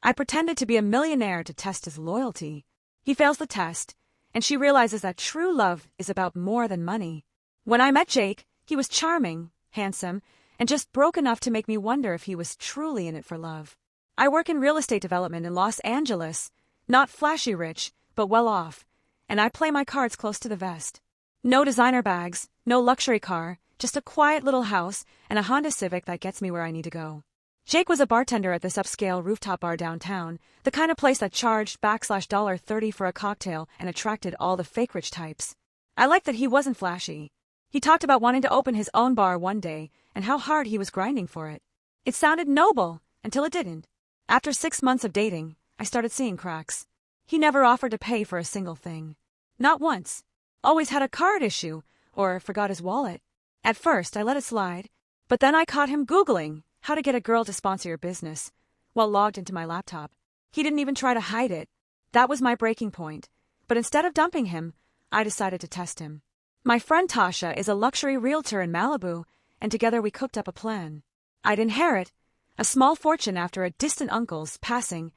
I pretended to be a millionaire to test his loyalty. He fails the test, and she realizes that true love is about more than money. When I met Jake, he was charming, handsome, and just broke enough to make me wonder if he was truly in it for love. I work in real estate development in Los Angeles, not flashy rich, but well off, and I play my cards close to the vest. No designer bags, no luxury car, just a quiet little house and a Honda Civic that gets me where I need to go. Jake was a bartender at this upscale rooftop bar downtown, the kind of place that charged $30 for a cocktail and attracted all the fake rich types. I liked that he wasn't flashy. He talked about wanting to open his own bar one day and how hard he was grinding for it. It sounded noble until it didn't. After 6 months of dating, I started seeing cracks. He never offered to pay for a single thing. Not once. Always had a card issue or forgot his wallet. At first, I let it slide, but then I caught him Googling how to get a girl to sponsor your business while logged into my laptop. He didn't even try to hide it. That was my breaking point. But instead of dumping him, I decided to test him. My friend Tasha is a luxury realtor in Malibu, and together we cooked up a plan. I'd inherit a small fortune after a distant uncle's passing,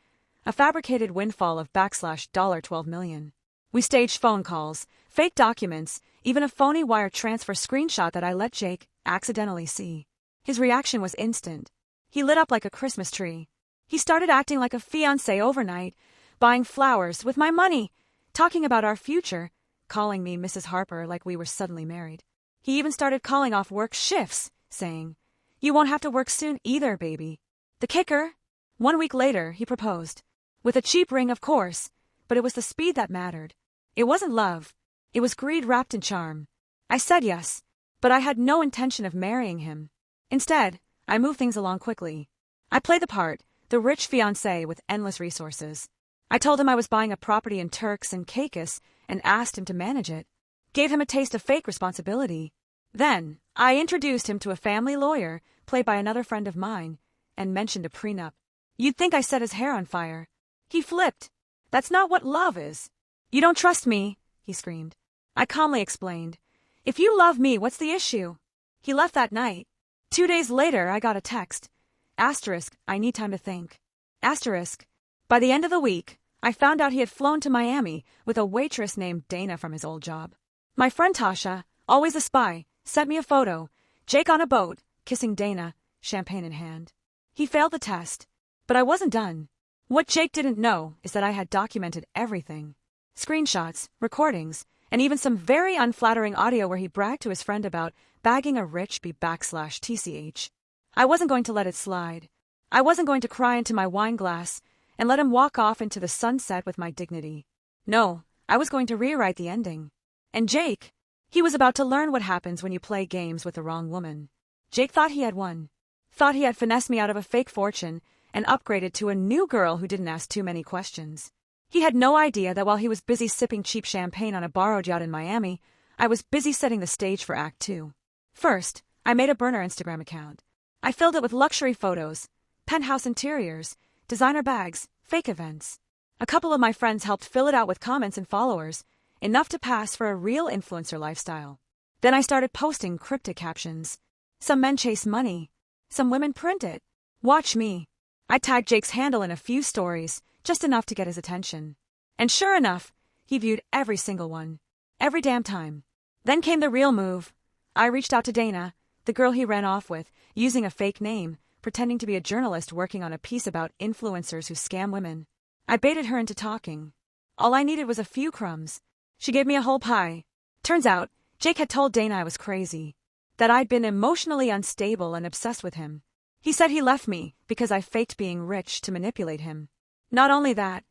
a fabricated windfall of $12 million. We staged phone calls, fake documents, even a phony wire transfer screenshot that I let Jake accidentally see. His reaction was instant. He lit up like a Christmas tree. He started acting like a fiancé overnight, buying flowers with my money, talking about our future, calling me Mrs. Harper like we were suddenly married. He even started calling off work shifts, saying, "You won't have to work soon either, baby." The kicker? 1 week later, he proposed. With a cheap ring, of course, but it was the speed that mattered. It wasn't love. It was greed wrapped in charm. I said yes, but I had no intention of marrying him. Instead, I moved things along quickly. I played the part, the rich fiancé with endless resources. I told him I was buying a property in Turks and Caicos and asked him to manage it. Gave him a taste of fake responsibility. Then, I introduced him to a family lawyer, played by another friend of mine, and mentioned a prenup. You'd think I set his hair on fire. He flipped. "That's not what love is." "You don't trust me," he screamed. I calmly explained. "If you love me, what's the issue?" He left that night. 2 days later, I got a text. Asterisk, I need time to think. Asterisk. By the end of the week, I found out he had flown to Miami with a waitress named Dana from his old job. My friend Tasha, always a spy, sent me a photo. Jake on a boat, kissing Dana, champagne in hand. He failed the test, but I wasn't done. What Jake didn't know is that I had documented everything. Screenshots, recordings, and even some very unflattering audio where he bragged to his friend about bagging a rich /TCH. I wasn't going to let it slide. I wasn't going to cry into my wine glass and let him walk off into the sunset with my dignity. No, I was going to rewrite the ending. And Jake, he was about to learn what happens when you play games with the wrong woman. Jake thought he had won. Thought he had finessed me out of a fake fortune and upgraded to a new girl who didn't ask too many questions. He had no idea that while he was busy sipping cheap champagne on a borrowed yacht in Miami, I was busy setting the stage for Act 2. First, I made a burner Instagram account. I filled it with luxury photos, penthouse interiors, designer bags, fake events. A couple of my friends helped fill it out with comments and followers, enough to pass for a real influencer lifestyle. Then I started posting cryptic captions. Some men chase money. Some women print it. Watch me. I tagged Jake's handle in a few stories, just enough to get his attention. And sure enough, he viewed every single one. Every damn time. Then came the real move. I reached out to Dana, the girl he ran off with, using a fake name, pretending to be a journalist working on a piece about influencers who scam women. I baited her into talking. All I needed was a few crumbs. She gave me a whole pie. Turns out, Jake had told Dana I was crazy. That I'd been emotionally unstable and obsessed with him. He said he left me because I faked being rich to manipulate him. Not only that,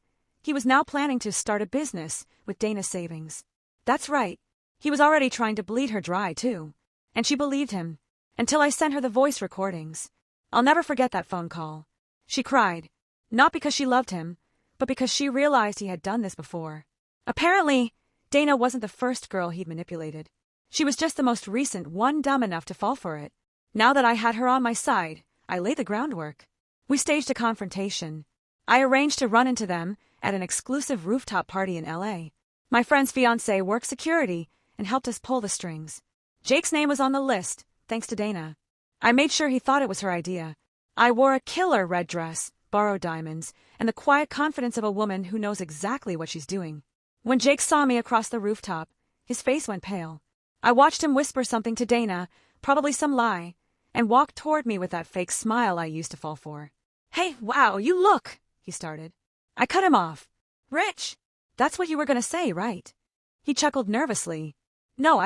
he was now planning to start a business with Dana's savings. That's right. He was already trying to bleed her dry, too. And she believed him, until I sent her the voice recordings. I'll never forget that phone call. She cried, not because she loved him, but because she realized he had done this before. Apparently, Dana wasn't the first girl he'd manipulated. She was just the most recent one dumb enough to fall for it. Now that I had her on my side, I laid the groundwork. We staged a confrontation. I arranged to run into them at an exclusive rooftop party in LA. My friend's fiancé worked security and helped us pull the strings. Jake's name was on the list, thanks to Dana. I made sure he thought it was her idea. I wore a killer red dress, borrowed diamonds, and the quiet confidence of a woman who knows exactly what she's doing. When Jake saw me across the rooftop, his face went pale. I watched him whisper something to Dana, probably some lie, and walk toward me with that fake smile I used to fall for. "Hey, wow, you look," he started. I cut him off. "Rich, that's what you were going to say, right?" He chuckled nervously. "No,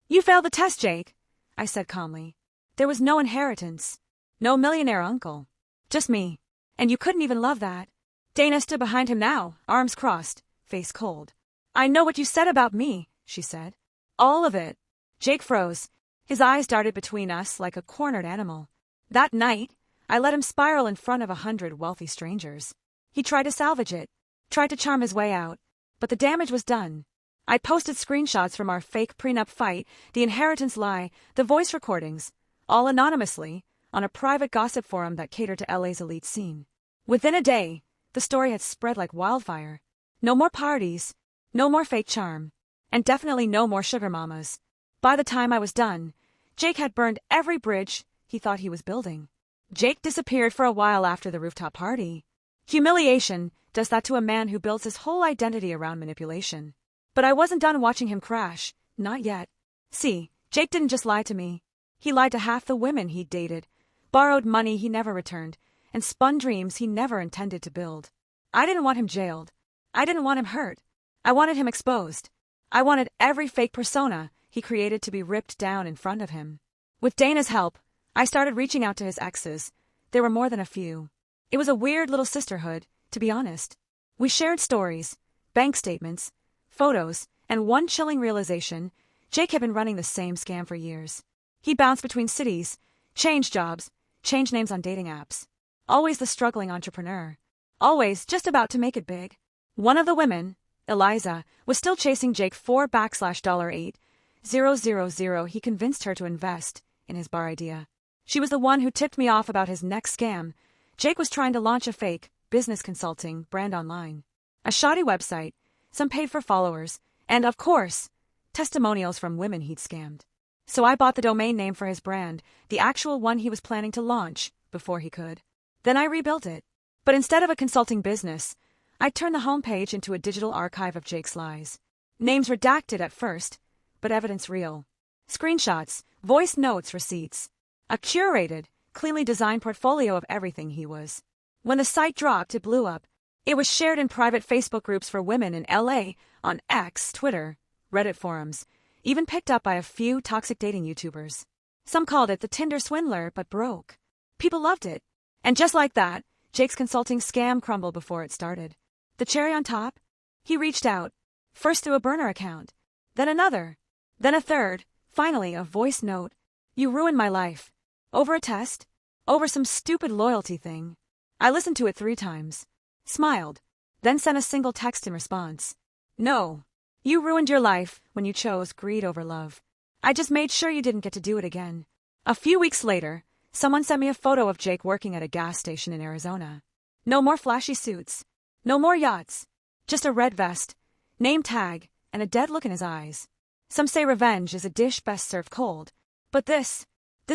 You failed the test, Jake," I said calmly. "There was no inheritance. No millionaire uncle. Just me. And you couldn't even love that." Dana stood behind him now, arms crossed, face cold. "I know what you said about me," she said. "All of it." Jake froze. His eyes darted between us like a cornered animal. That night, I let him spiral in front of 100 wealthy strangers. He tried to salvage it, tried to charm his way out, but the damage was done. I posted screenshots from our fake prenup fight, the inheritance lie, the voice recordings, all anonymously, on a private gossip forum that catered to LA's elite scene. Within a day, the story had spread like wildfire. No more parties, no more fake charm, and definitely no more sugar mamas. By the time I was done, Jake had burned every bridge he thought he was building. Jake disappeared for a while after the rooftop party. Humiliation does that to a man who builds his whole identity around manipulation. But I wasn't done watching him crash, not yet. See, Jake didn't just lie to me. He lied to half the women he'd dated, borrowed money he never returned, and spun dreams he never intended to build. I didn't want him jailed. I didn't want him hurt. I wanted him exposed. I wanted every fake persona he created to be ripped down in front of him. With Dana's help, I started reaching out to his exes. There were more than a few. It was a weird little sisterhood, to be honest. We shared stories, bank statements, photos, and one chilling realization: Jake had been running the same scam for years. He bounced between cities, changed jobs, changed names on dating apps. Always the struggling entrepreneur. Always just about to make it big. One of the women, Eliza, was still chasing Jake for $8,000. He convinced her to invest in his bar idea. She was the one who tipped me off about his next scam. Jake was trying to launch a fake business consulting brand online. A shoddy website, some paid for followers, and, of course, testimonials from women he'd scammed. So I bought the domain name for his brand, the actual one he was planning to launch, before he could. Then I rebuilt it. But instead of a consulting business, I turned the homepage into a digital archive of Jake's lies. Names redacted at first, but evidence real. Screenshots, voice notes, receipts. A curated, cleanly designed portfolio of everything he was. When the site dropped, it blew up. It was shared in private Facebook groups for women in LA, on X, Twitter, Reddit forums, even picked up by a few toxic dating YouTubers. Some called it the Tinder swindler, but broke. People loved it. And just like that, Jake's consulting scam crumbled before it started. The cherry on top? He reached out, first through a burner account, then another, then a third, finally a voice note. "You ruined my life." Over a test? Over some stupid loyalty thing. I listened to it 3 times, smiled, then sent a single text in response. "No. You ruined your life when you chose greed over love. I just made sure you didn't get to do it again." A few weeks later, someone sent me a photo of Jake working at a gas station in Arizona. No more flashy suits. No more yachts. Just a red vest, name tag, and a dead look in his eyes. Some say revenge is a dish best served cold. But this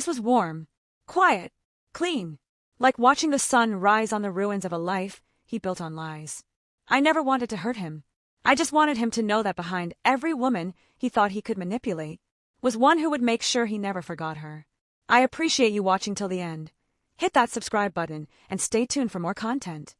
was warm, quiet, clean. Like watching the sun rise on the ruins of a life he built on lies. I never wanted to hurt him. I just wanted him to know that behind every woman he thought he could manipulate was one who would make sure he never forgot her. I appreciate you watching till the end. Hit that subscribe button and stay tuned for more content.